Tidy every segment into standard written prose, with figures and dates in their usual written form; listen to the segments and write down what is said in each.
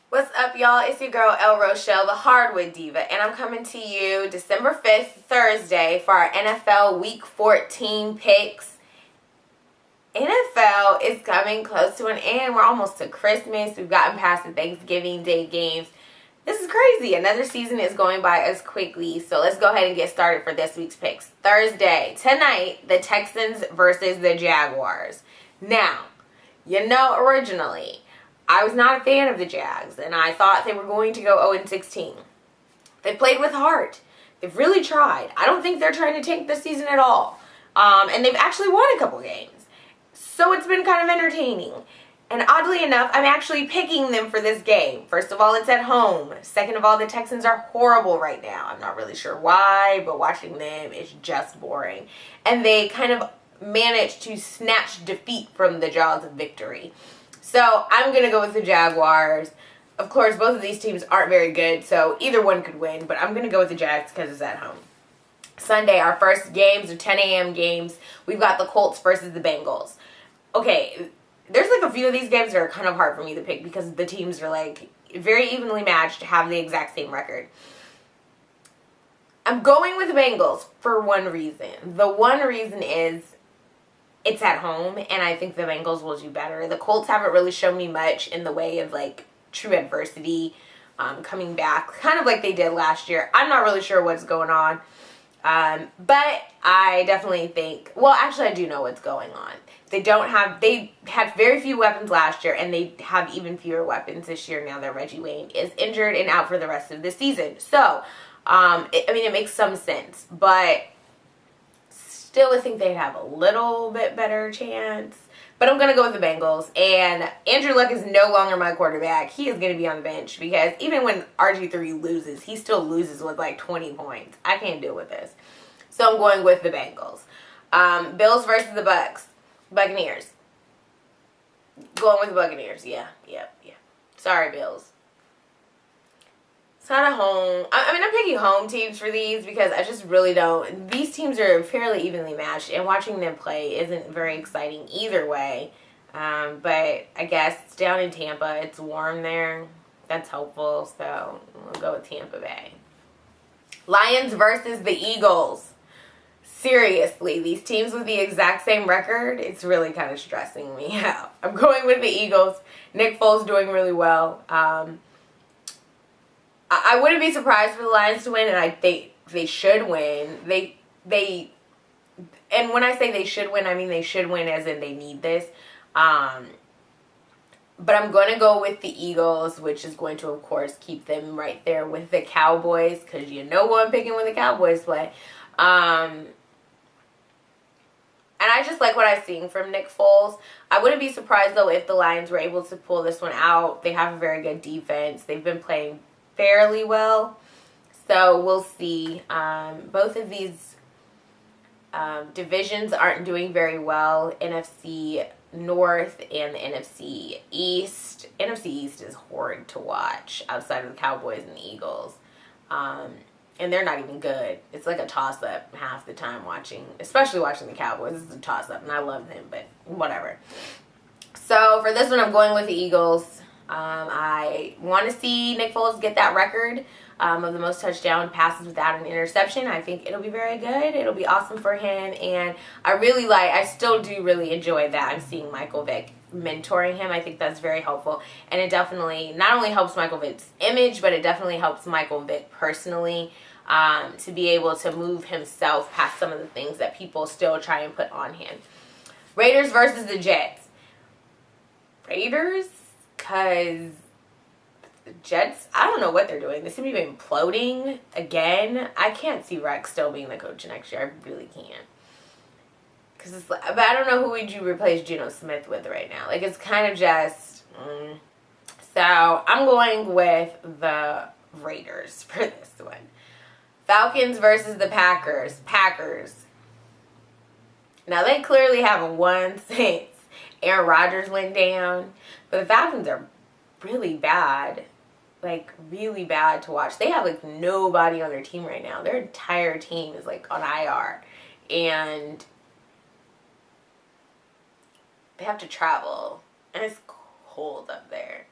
What's up, y'all? It's your girl, El Rochelle, the Hardwood Diva, and I'm coming to you December 5th, Thursday, for our NFL Week 14 picks. NFL is coming close to an end. We're almost to Christmas. We've gotten past the Thanksgiving Day games. This is crazy. Another season is going by us quickly, so let's go ahead and get started for this week's picks. Thursday, tonight, the Texans versus the Jaguars. Now, originally, I was not a fan of the Jags, and I thought they were going to go 0-16. They played with heart. They've really tried. I don't think they're trying to tank this season at all. And they've actually won a couple games. So it's been kind of entertaining. And oddly enough, I'm actually picking them for this game. First of all, it's at home. Second of all, the Texans are horrible right now. I'm not really sure why, but watching them is just boring. And they kind of managed to snatch defeat from the jaws of victory. So I'm going to go with the Jaguars. Of course, both of these teams aren't very good, so either one could win, but I'm going to go with the Jags because it's at home. Sunday, our first games are 10 a.m. games. We've got the Colts versus the Bengals. Okay, there's like a few of these games that are kind of hard for me to pick because the teams are like very evenly matched, have the exact same record. I'm going with the Bengals for one reason. The one reason is it's at home, and I think the Bengals will do better. The Colts haven't really shown me much in the way of like true adversity, coming back, kind of like they did last year. I'm not really sure what's going on, but I definitely think, well, actually I do know what's going on. They had very few weapons last year, and they have even fewer weapons this year now that Reggie Wayne is injured and out for the rest of the season. So, it makes some sense, but still I think they'd have a little bit better chance. But I'm going to go with the Bengals. And Andrew Luck is no longer my quarterback. He is going to be on the bench because even when RG3 loses, he still loses with like 20 points. I can't deal with this. So I'm going with the Bengals. Bills versus the Buccaneers. Going with the Buccaneers. Yeah. Sorry, Bills. It's not a home. I'm picking home teams for these because I just really don't. These teams are fairly evenly matched, and watching them play isn't very exciting either way. But I guess it's down in Tampa. It's warm there. That's hopeful, so we'll go with Tampa Bay. Lions versus the Eagles. Seriously, these teams with the exact same record, it's really kind of stressing me out. I'm going with the Eagles. Nick Foles doing really well. I wouldn't be surprised for the Lions to win, and I think they should win. And when I say they should win, I mean they should win as in they need this. But I'm going to go with the Eagles, which is going to, of course, keep them right there with the Cowboys, because you know who I'm picking when the Cowboys play. And I just like what I've seen from Nick Foles. I wouldn't be surprised, though, if the Lions were able to pull this one out. They have a very good defense. They've been playing fairly well. So we'll see. Both of these divisions aren't doing very well. NFC North and the NFC East. NFC East is horrid to watch outside of the Cowboys and the Eagles. And they're not even good. It's like a toss-up half the time especially watching the Cowboys. It's a toss-up, and I love them, but whatever. So for this one, I'm going with the Eagles. I want to see Nick Foles get that record of the most touchdown passes without an interception. I think it'll be very good. It'll be awesome for him, and I still do really enjoy that. I'm seeing Michael Vick mentoring him. I think that's very helpful, and it definitely not only helps Michael Vick's image, but it definitely helps Michael Vick personally, to be able to move himself past some of the things that people still try and put on him. Raiders versus the Jets. Raiders, because the Jets, I don't know what they're doing. They seem to be imploding again. I can't see Rex still being the coach next year. I really can't. But I don't know who would you replace Geno Smith with right now. Like, it's kind of just, So I'm going with the Raiders for this one. Falcons versus the Packers. Now, they clearly haven't won since Aaron Rodgers went down. But the Falcons are really bad. Like, really bad to watch. They have, like, nobody on their team right now. Their entire team is, like, on IR. And they have to travel. And it's cold up there.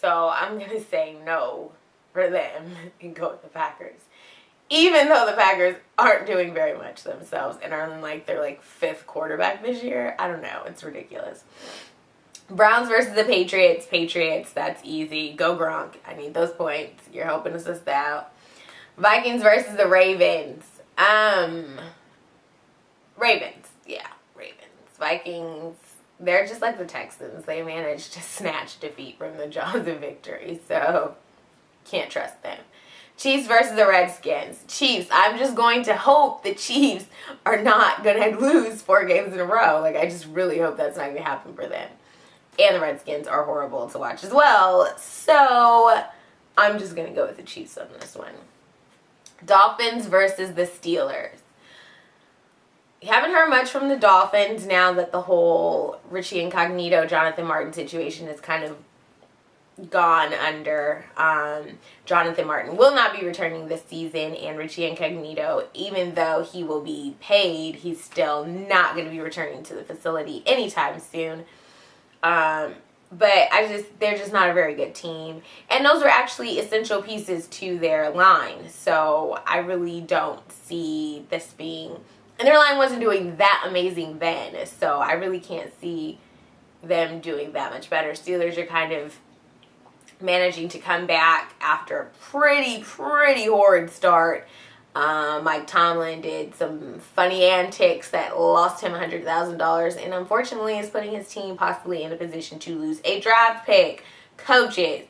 So I'm going to say no for them and go with the Packers. Even though the Packers aren't doing very much themselves and are in like their like 5th quarterback this year. I don't know. It's ridiculous. Browns versus the Patriots. Patriots, that's easy. Go Gronk. I need those points. You're helping us out. Vikings versus the Ravens. Ravens. Yeah, Ravens. Vikings, they're just like the Texans. They managed to snatch defeat from the jaws of victory. So, can't trust them. Chiefs versus the Redskins. Chiefs, I'm just going to hope the Chiefs are not going to lose 4 games in a row. Like, I just really hope that's not going to happen for them. And the Redskins are horrible to watch as well. So, I'm just going to go with the Chiefs on this one. Dolphins versus the Steelers. You haven't heard much from the Dolphins now that the whole Richie Incognito, Jonathan Martin situation has kind of gone under. Jonathan Martin will not be returning this season, and Richie Incognito, even though he will be paid, he's still not going to be returning to the facility anytime soon. But they're just not a very good team. And those were actually essential pieces to their line. So I really don't see this being, and their line wasn't doing that amazing then. So I really can't see them doing that much better. Steelers are kind of managing to come back after a pretty horrid start. Mike Tomlin did some funny antics that lost him $100,000 and unfortunately is putting his team possibly in a position to lose a draft pick. Coaches,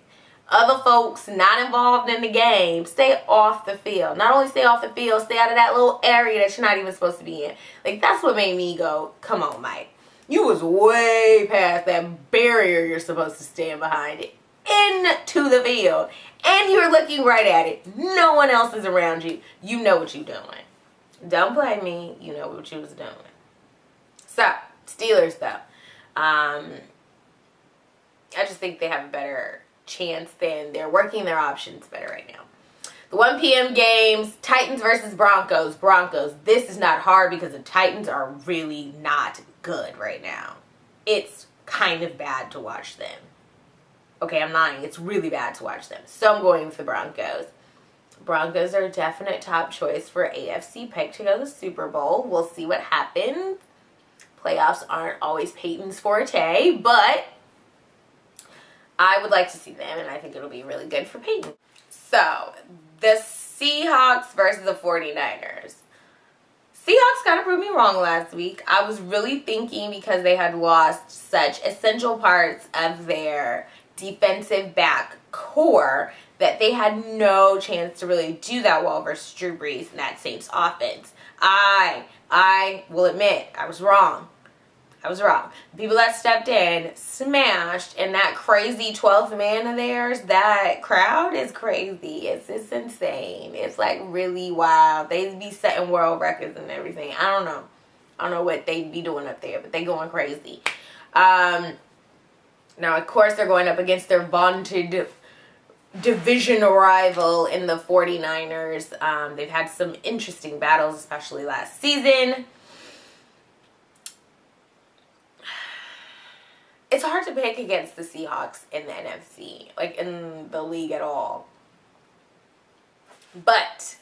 other folks not involved in the game, stay off the field. Not only stay off the field, stay out of that little area that you're not even supposed to be in. Like, that's what made me go, come on, Mike. You was way past that barrier you're supposed to stand behind it. Into the field. And you're looking right at it. No one else is around you. You know what you're doing. Don't blame me. You know what you was doing. So, Steelers, though. I just think they have a better chance than they're working their options better right now. The 1 p.m. games, Titans versus Broncos. Broncos. This is not hard because the Titans are really not good right now. It's kind of bad to watch them. Okay, I'm lying. It's really bad to watch them. So I'm going with the Broncos. Broncos are a definite top choice for AFC pick to go to the Super Bowl. We'll see what happens. Playoffs aren't always Peyton's forte, but I would like to see them, and I think it'll be really good for Peyton. So, the Seahawks versus the 49ers. Seahawks kind of proved me wrong last week. I was really thinking because they had lost such essential parts of their defensive back core that they had no chance to really do that well versus Drew Brees and that Saints offense. I will admit, I was wrong. The people that stepped in smashed, and that crazy 12th man of theirs, that crowd is crazy. It's insane. It's like really wild. They'd be setting world records and everything. I don't know what they'd be doing up there, but they going crazy. Now, of course, they're going up against their vaunted division rival in the 49ers. They've had some interesting battles, especially last season. It's hard to pick against the Seahawks in the NFC, like in the league at all. But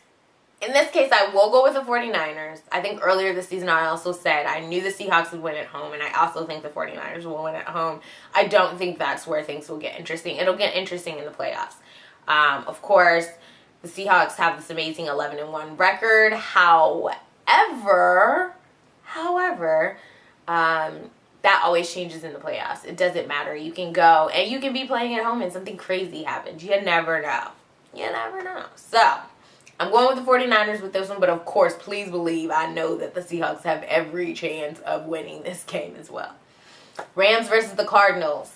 in this case, I will go with the 49ers. I think earlier this season I also said I knew the Seahawks would win at home, and I also think the 49ers will win at home. I don't think that's where things will get interesting. It'll get interesting in the playoffs. Of course, the Seahawks have this amazing 11-1 record. However, that always changes in the playoffs. It doesn't matter. You can go, and you can be playing at home and something crazy happens. You never know. So, I'm going with the 49ers with this one, but of course, please believe I know that the Seahawks have every chance of winning this game as well. Rams versus the Cardinals.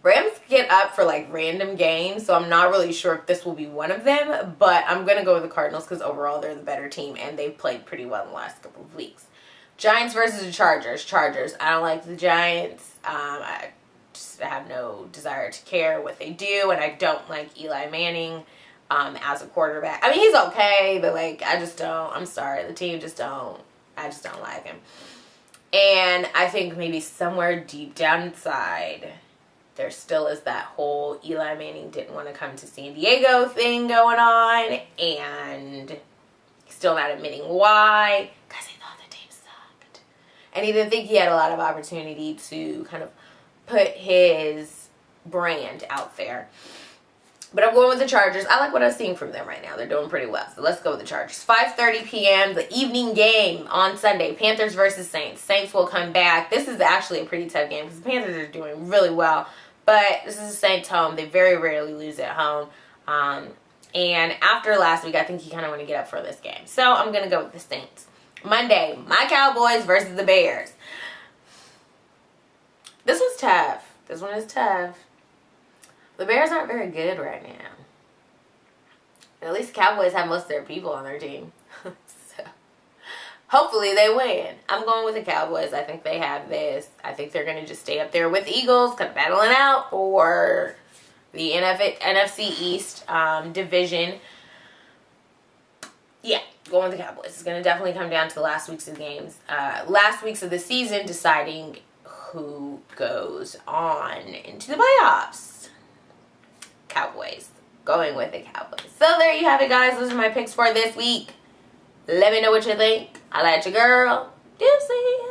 Rams get up for like random games, so I'm not really sure if this will be one of them, but I'm going to go with the Cardinals because overall they're the better team and they've played pretty well in the last couple of weeks. Giants versus the Chargers. I don't like the Giants. I just have no desire to care what they do, and I don't like Eli Manning as a quarterback. I mean, he's okay, but like, I just don't. I'm sorry, the team just don't. I just don't like him. And I think maybe somewhere deep down inside, there still is that whole Eli Manning didn't want to come to San Diego thing going on, and still not admitting why, because he thought the team sucked. And he didn't think he had a lot of opportunity to kind of put his brand out there. But I'm going with the Chargers. I like what I'm seeing from them right now. They're doing pretty well. So let's go with the Chargers. 5:30 p.m., the evening game on Sunday. Panthers versus Saints. Saints will come back. This is actually a pretty tough game because the Panthers are doing really well. But this is the Saints' home. They very rarely lose at home. And after last week, I think you kind of want to get up for this game. So I'm going to go with the Saints. Monday, my Cowboys versus the Bears. This was tough. This one is tough. The Bears aren't very good right now. At least the Cowboys have most of their people on their team. So, hopefully they win. I'm going with the Cowboys. I think they have this. I think they're going to just stay up there with the Eagles, kind of battling out for the NFC East division. Yeah, going with the Cowboys. It's going to definitely come down to the last weeks of games. Last weeks of the season deciding who goes on into the playoffs. Cowboys. Going with the Cowboys. So there you have it, guys. Those are my picks for this week. Let me know what you think. I'll at your girl. Deuces.